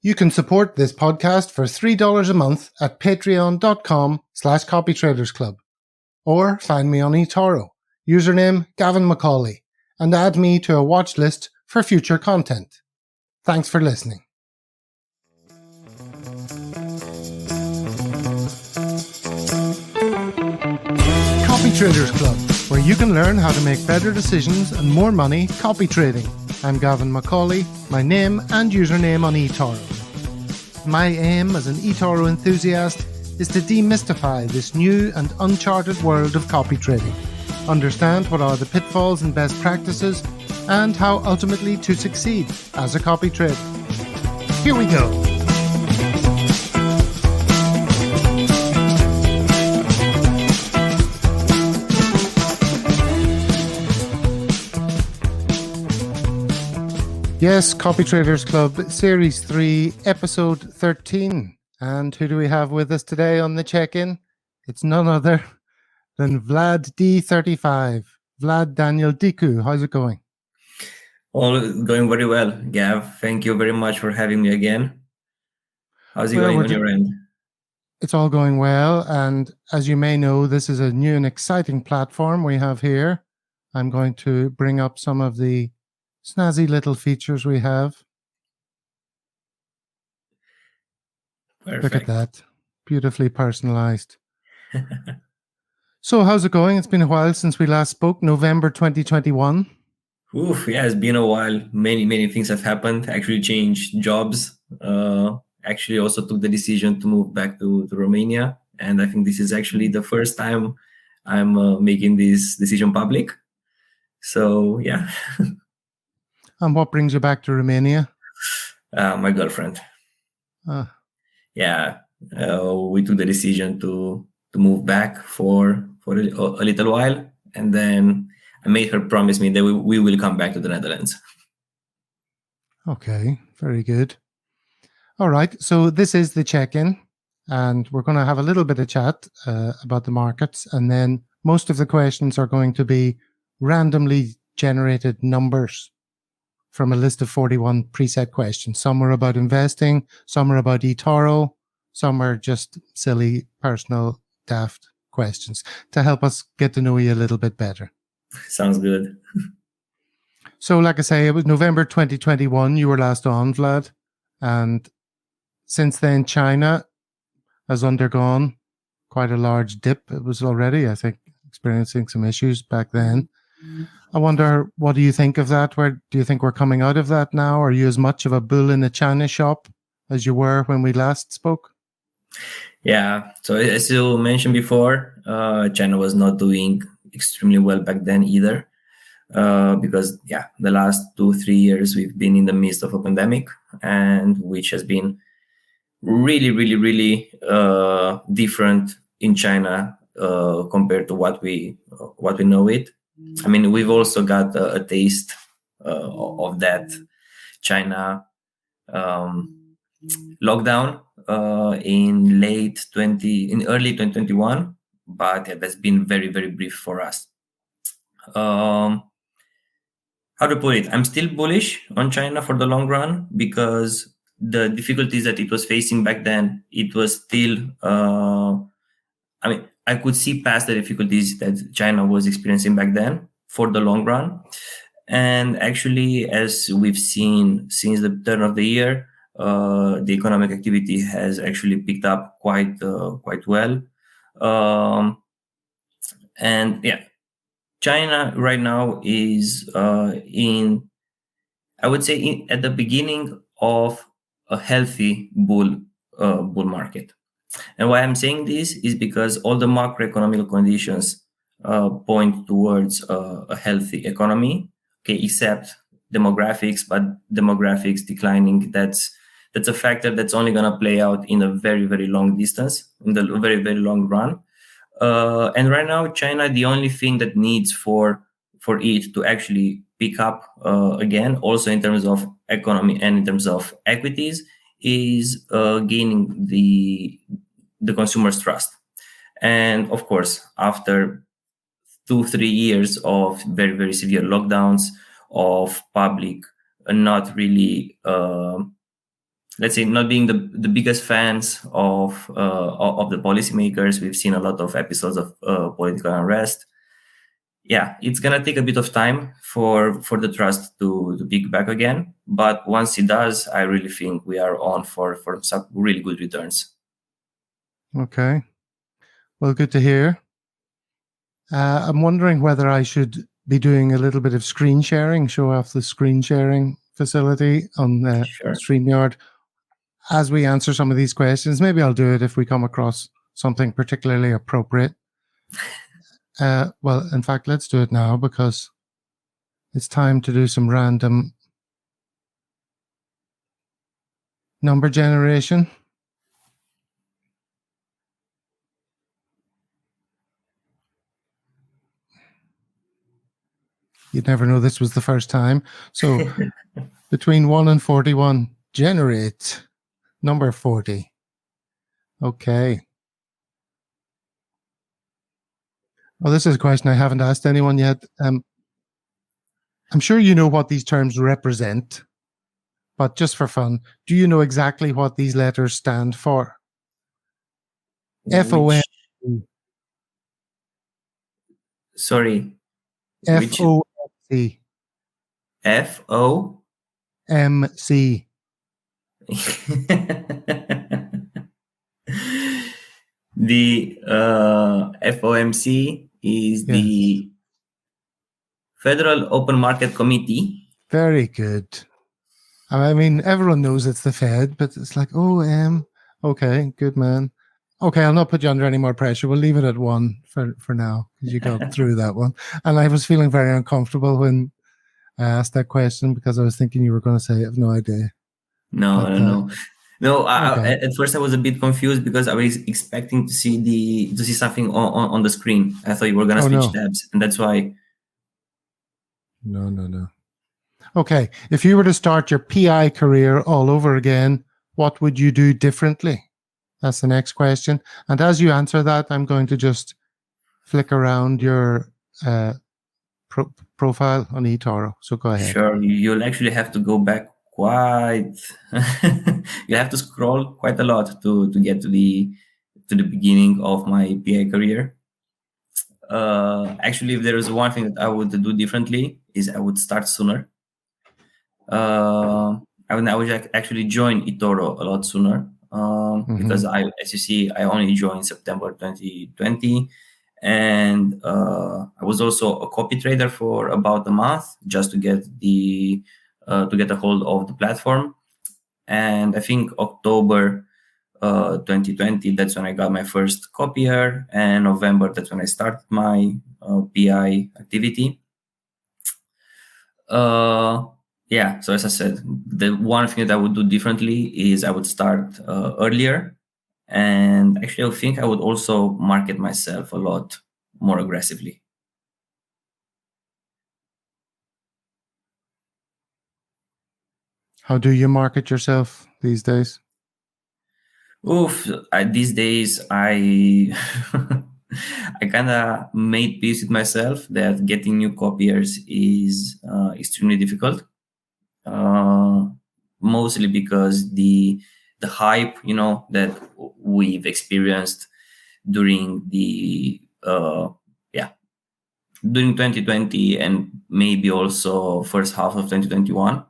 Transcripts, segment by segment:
You can support this podcast for $3 a month at patreon.com/Copytraders Club. Or find me on eToro, username Gavin Macaulay, and add me to a watch list for future content. Thanks for listening. Copytraders Club, where you can learn how to make better decisions and more money copy trading. I'm Gavin Macaulay, my name and username on eToro. My aim as an eToro enthusiast is to demystify this new and uncharted world of copy trading, understand what are the pitfalls and best practices, and how ultimately to succeed as a copy trader. Here we go. Yes, Copytraders Club, Series 3, Episode 13. And who do we have with us today on the check-in? It's none other than Vlad D35. Vlad Daniel Dicu. How's it going? All going very well, Gav. Thank you very much for having me again. How's it going on your end? It's all going well. And as you may know, this is a new and exciting platform we have here. I'm going to bring up some of the snazzy little features we have. Perfect. Look at that. Beautifully personalized. So how's it going? It's been a while since we last spoke, November 2021. Oof, yeah, it's been a while. Many things have happened. Actually changed jobs. Actually also took the decision to move back to Romania. And I think this is actually the first time I'm making this decision public. So, yeah. And what brings you back to Romania? My girlfriend. Yeah, we took the decision to move back for a little while, and then I made her promise me that we will come back to the Netherlands. Okay, very good. All right, so this is the check-in, and we're going to have a little bit of chat about the markets, and then most of the questions are going to be randomly generated numbers from a list of 41 preset questions. Some are about investing, some are about eToro, some are just silly, personal, daft questions to help us get to know you a little bit better. Sounds good. So like I say, it was November 2021 you were last on, Vlad. And since then, China has undergone quite a large dip. It was already, I think, experiencing some issues back then. I wonder, what do you think of that? Where do you think we're coming out of that now? Are you as much of a bull in the China shop as you were when we last spoke? Yeah. So as you mentioned before, China was not doing extremely well back then either, because the last 2-3 years we've been in the midst of a pandemic, and which has been really different in China compared to what we know it. I mean, we've also got a taste of that China lockdown in early 2021, but that's been very brief for us. How to put it? I'm still bullish on China for the long run, because the difficulties that it was facing back then, it was still. I could see past the difficulties that China was experiencing back then for the long run. And actually, as we've seen since the turn of the year, the economic activity has actually picked up quite well. China right now is at the beginning of a healthy bull market. And why I'm saying this is because all the macroeconomic conditions point towards a healthy economy, okay, except demographics, but demographics declining, that's a factor that's only going to play out in a very long distance, in the very long run. And right now, China, the only thing that needs for it to actually pick up again, also in terms of economy and in terms of equities, is gaining the consumer's trust. And of course, after 2-3 years of very severe lockdowns, of public not really let's say, not being the biggest fans of the policymakers. We've seen a lot of episodes of political unrest. Yeah, it's gonna take a bit of time for the trust to pick back again. But once it does, I really think we are on for some really good returns. Okay. Well, good to hear. I'm wondering whether I should be doing a little bit of screen sharing, show off the screen sharing facility on Sure. StreamYard as we answer some of these questions. Maybe I'll do it if we come across something particularly appropriate. Well, in fact, let's do it now because it's time to do some random number generation. You'd never know this was the first time. So between 1 and 41, generate number 40. Okay. Well, this is a question I haven't asked anyone yet. I'm sure you know what these terms represent, but just for fun, do you know exactly what these letters stand for? FOMC. Sorry. FOMC. FOMC. The FOMC is the Federal Open Market Committee. Very good. I mean, everyone knows it's the Fed, but it's like, okay, good man. Okay, I'll not put you under any more pressure. We'll leave it at 1 for now because you got through that one. And I was feeling very uncomfortable when I asked that question because I was thinking you were going to say, I have no idea. No. Okay. At first I was a bit confused because I was expecting to see something on the screen. I thought you were going to switch tabs, and that's why. No. Okay, if you were to start your PI career all over again, what would you do differently? That's the next question. And as you answer that, I'm going to just flick around your profile on eToro. So go ahead. Sure, you'll actually have to go back quite. You have to scroll quite a lot to get to the beginning of my PI career. Actually, if there is one thing that I would do differently, is I would start sooner. I would actually join eToro a lot sooner because as you see, I only joined September 2020, and I was also a copy trader for about a month just to get a hold of the platform. And I think October 2020, that's when I got my first copier, and November, that's when I started my PI activity. Yeah, so as I said, the one thing that I would do differently is I would start earlier, and actually I think I would also market myself a lot more aggressively. How do you market yourself these days? These days I kind of made peace with myself that getting new copiers is extremely difficult. Mostly because the hype, that we've experienced during during 2020 and maybe also first half of 2021,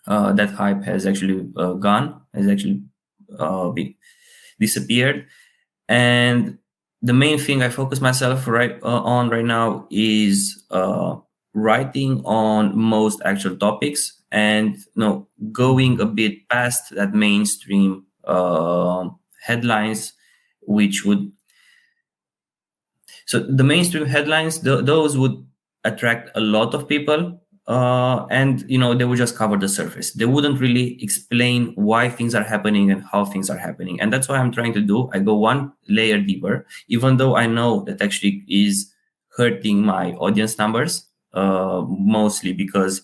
that hype has actually disappeared. And the main thing I focus myself on right now is writing on most actual topics, and going a bit past that mainstream headlines, so the mainstream headlines, those would attract a lot of people, and they would just cover the surface. They wouldn't really explain why things are happening and how things are happening. And that's what I'm trying to do. I go one layer deeper, even though I know that actually is hurting my audience numbers, mostly because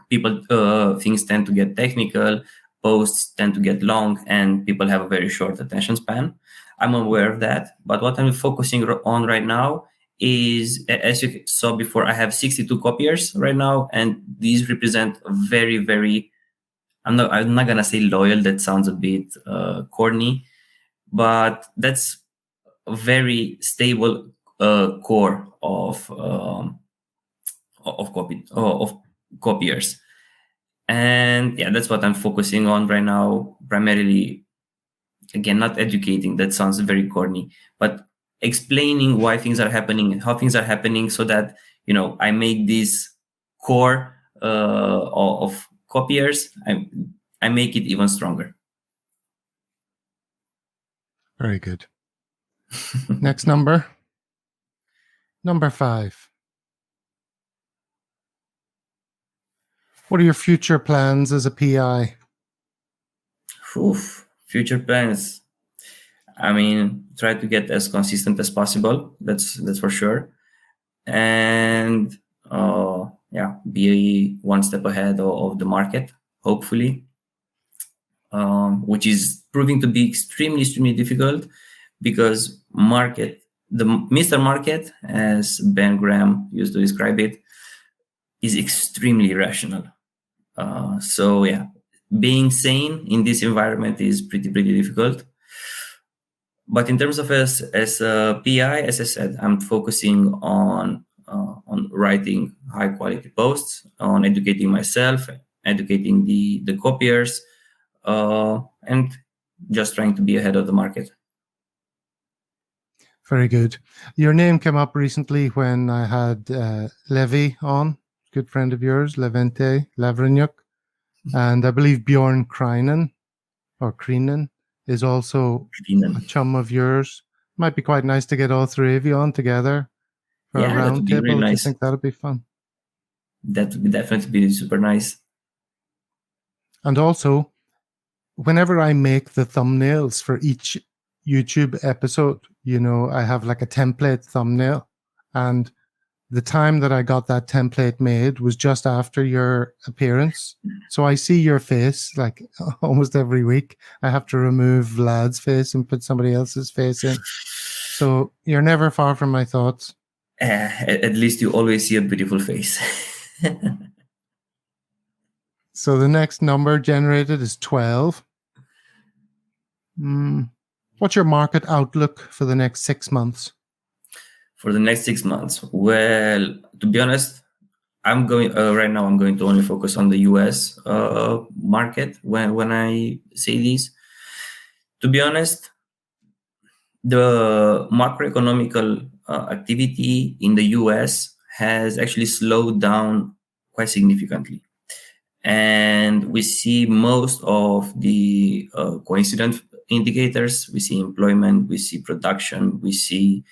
things tend to get technical, posts tend to get long, and people have a very short attention span. I'm aware of that, but what I'm focusing on right now is, as you saw before, I have 62 copiers right now, and these represent a very, very I'm not gonna say loyal. That sounds a bit corny, but that's a very stable core of copiers. And yeah, that's what I'm focusing on right now, primarily. Again, not educating, that sounds very corny, but explaining why things are happening and how things are happening, so that I make this core of copiers, I make it even stronger. Very good. Next number 5. What are your future plans as a PI? Future plans. I mean, try to get as consistent as possible. That's for sure. And be one step ahead of the market, hopefully, which is proving to be extremely difficult, because the Mr. Market, as Ben Graham used to describe it, is extremely irrational. So yeah, being sane in this environment is pretty difficult. But in terms of as a PI, as I said, I'm focusing on writing high quality posts, on educating myself, educating the copiers, and just trying to be ahead of the market. Very good. Your name came up recently when I had Levi on, good friend of yours, Levente Lavrenyuk, and I believe Bjorn Kreinen is also a chum of yours. Might be quite nice to get all three of you on together for a round table. Really nice. I think that'll be fun. That would definitely be super nice. And also, whenever I make the thumbnails for each YouTube episode, I have like a template thumbnail, and the time that I got that template made was just after your appearance. So I see your face like almost every week. I have to remove Vlad's face and put somebody else's face in. So you're never far from my thoughts. At least you always see a beautiful face. So the next number generated is 12. What's your market outlook for the next 6 months? For the next 6 months? Well, to be honest, I'm going right now. I'm going to only focus on the US market when I say this. To be honest, the macroeconomical activity in the US has actually slowed down quite significantly. And we see most of the coincident indicators. We see employment, we see production, we see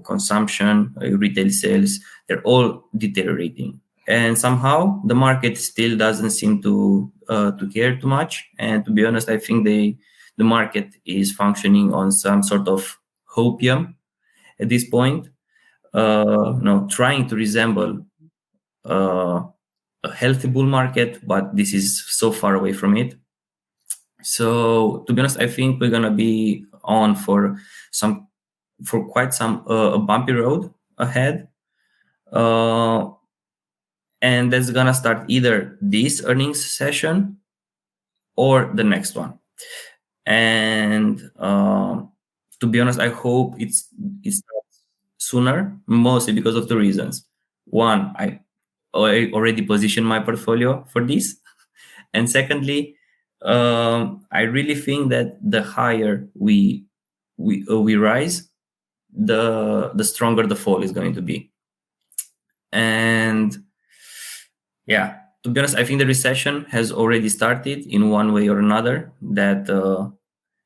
consumption, retail sales. They're all deteriorating. And somehow the market still doesn't seem to care too much. And to be honest, I think the market is functioning on some sort of hopium at this point, trying to resemble a healthy bull market, but this is so far away from it. So to be honest, I think we're gonna be on for quite some a bumpy road ahead, and that's gonna start either this earnings session or the next one. And to be honest, I hope it starts sooner, mostly because of two reasons. One, I already positioned my portfolio for this, and secondly, I really think that the higher we rise, the stronger the fall is going to be. And yeah, to be honest, I think the recession has already started in one way or another. That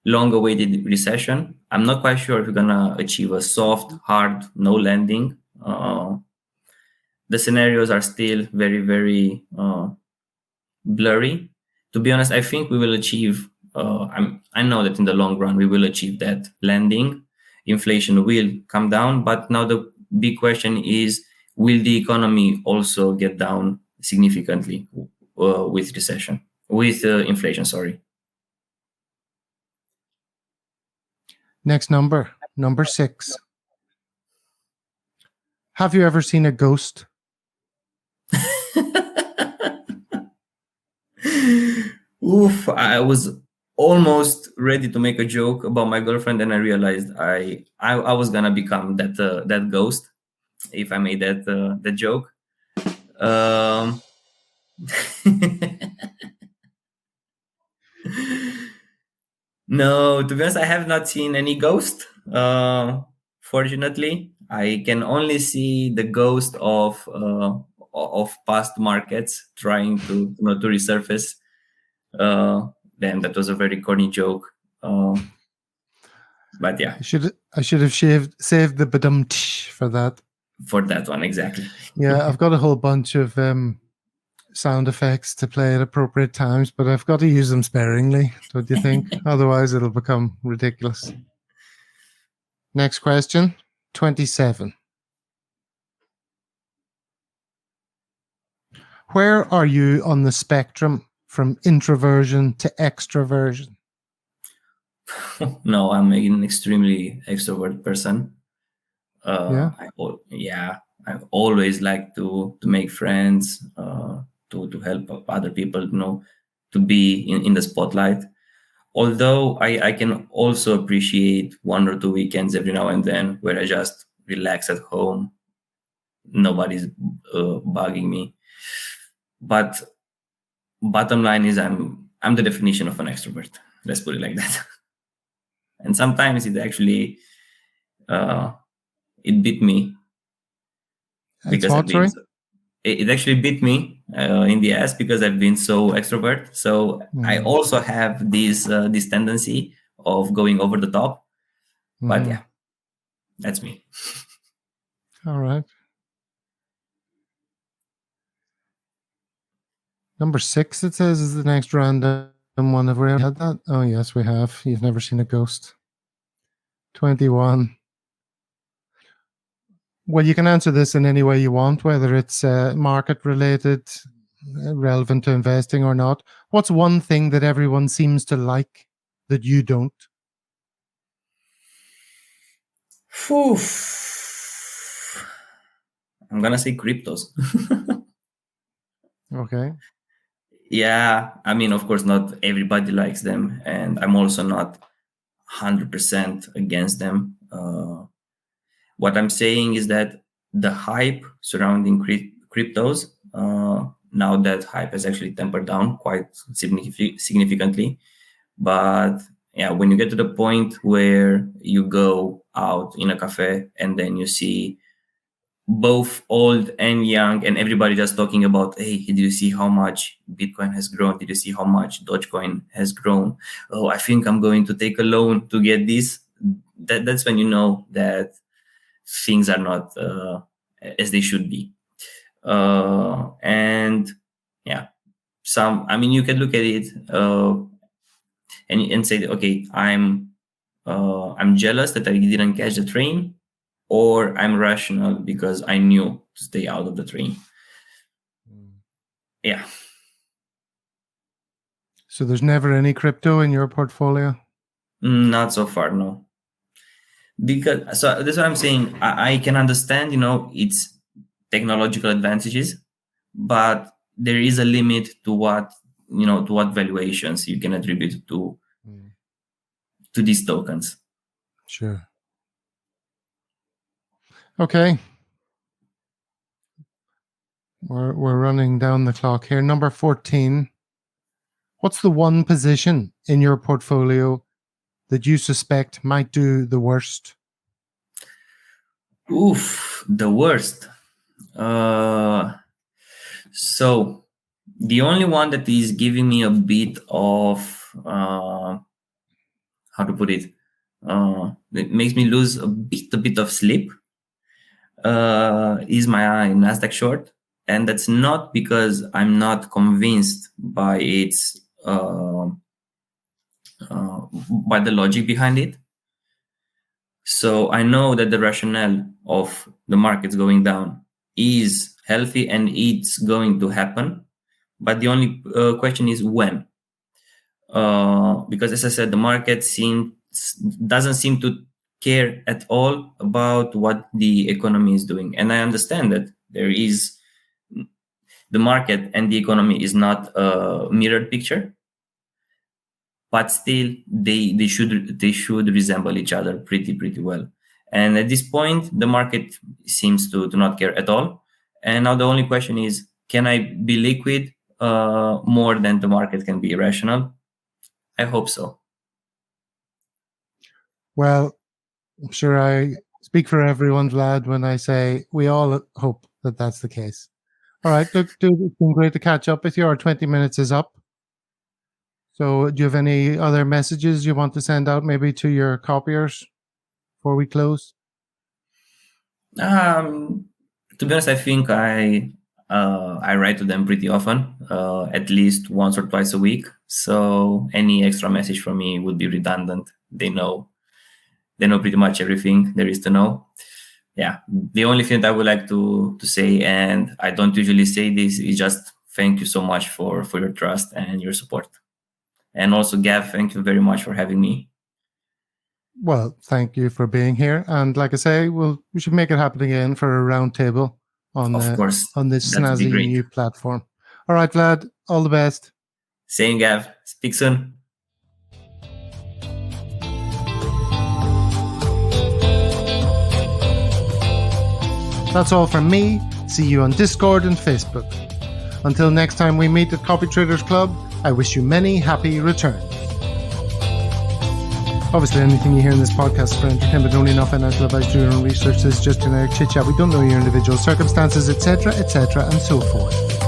long-awaited recession. I'm not quite sure if we're gonna achieve a soft, hard, no landing. The scenarios are still very blurry. To be honest, I think we will achieve. I know that in the long run we will achieve that landing. Inflation will come down, but now the big question is: will the economy also get down significantly with inflation? Sorry. Next number 6. Have you ever seen a ghost? Oof, I was almost ready to make a joke about my girlfriend, and I realized I was gonna become that ghost if I made that joke. Um, no, to be honest, I have not seen any ghost. Fortunately, I can only see the ghost of past markets trying to resurface. Then that was a very corny joke. But yeah, I should have saved the badum for that. for that one exactly. Yeah, I've got a whole bunch of sound effects to play at appropriate times, but I've got to use them sparingly, don't you think? Otherwise, it'll become ridiculous. Next question, 27. Where are you on the spectrum from introversion to extroversion? No, I'm an extremely extrovert person. Yeah. I've always liked to make friends, to help other people, to be in the spotlight. Although I can also appreciate 1 or 2 weekends every now and then where I just relax at home. Nobody's bugging me. But bottom line is I'm the definition of an extrovert. Let's put it like that. And sometimes it actually it beat me because I've been. It actually beat me in the ass because I've been so extrovert. So I also have this tendency of going over the top. But yeah, that's me. All right. Number 6, it says, is the next random one. Have we ever had that? Oh, yes, we have. You've never seen a ghost. 21. Well, you can answer this in any way you want, whether it's market-related, relevant to investing or not. What's one thing that everyone seems to like that you don't? I'm going to say cryptos. Okay. Yeah, I mean, of course, not everybody likes them. And I'm also not 100% against them. What I'm saying is that the hype surrounding cryptos, now that hype has actually tempered down quite significantly. But yeah, when you get to the point where you go out in a cafe and then you see both old and young and everybody just talking about, hey, did you see how much Bitcoin has grown? Did you see how much Dogecoin has grown? Oh, I think I'm going to take a loan to get this. That's when you know that things are not as they should be. And yeah, you can look at it and say, okay, I'm jealous that I didn't catch the train, or I'm rational because I knew to stay out of the train. Yeah. So there's never any crypto in your portfolio? Not so far, no. Because so that's what I'm saying. I can understand, its technological advantages, but there is a limit to what valuations you can attribute to these tokens. Sure. Okay. We're running down the clock here. Number 14. What's the one position in your portfolio that you suspect might do the worst? Oof, the worst. So the only one that is giving me a bit of how to put it, it makes me lose a bit of sleep is my Nasdaq short, and that's not because I'm not convinced by its by the logic behind it. So I know that the rationale of the markets going down is healthy and it's going to happen, but the only question is when. Because as I said, the market doesn't seem to care at all about what the economy is doing, and I understand that there is the market and the economy is not a mirrored picture, but still they should resemble each other pretty well. And at this point, the market seems to not care at all. And now the only question is, can I be liquid more than the market can be irrational? I hope so. Well, I'm sure I speak for everyone, Vlad, when I say we all hope that that's the case. All right, look, dude, it's been great to catch up with you. Our 20 minutes is up. So do you have any other messages you want to send out maybe to your copiers before we close? To be honest, I think I write to them pretty often, at least once or twice a week. So any extra message from me would be redundant. They know pretty much everything there is to know. Yeah, the only thing that I would like to say, and I don't usually say this, is just thank you so much for your trust and your support. And also, Gav, thank you very much for having me. Well, thank you for being here. And like I say, we should make it happen again for a roundtable on this snazzy new platform. All right, Vlad, all the best. Same, Gav. Speak soon. That's all from me. See you on Discord and Facebook. Until next time we meet at Copytraders Club, I wish you many happy returns. Obviously, anything you hear in this podcast is for entertainment only, not financial advice. Do your own research. This is just generic chit-chat. We don't know your individual circumstances, etc., and so forth.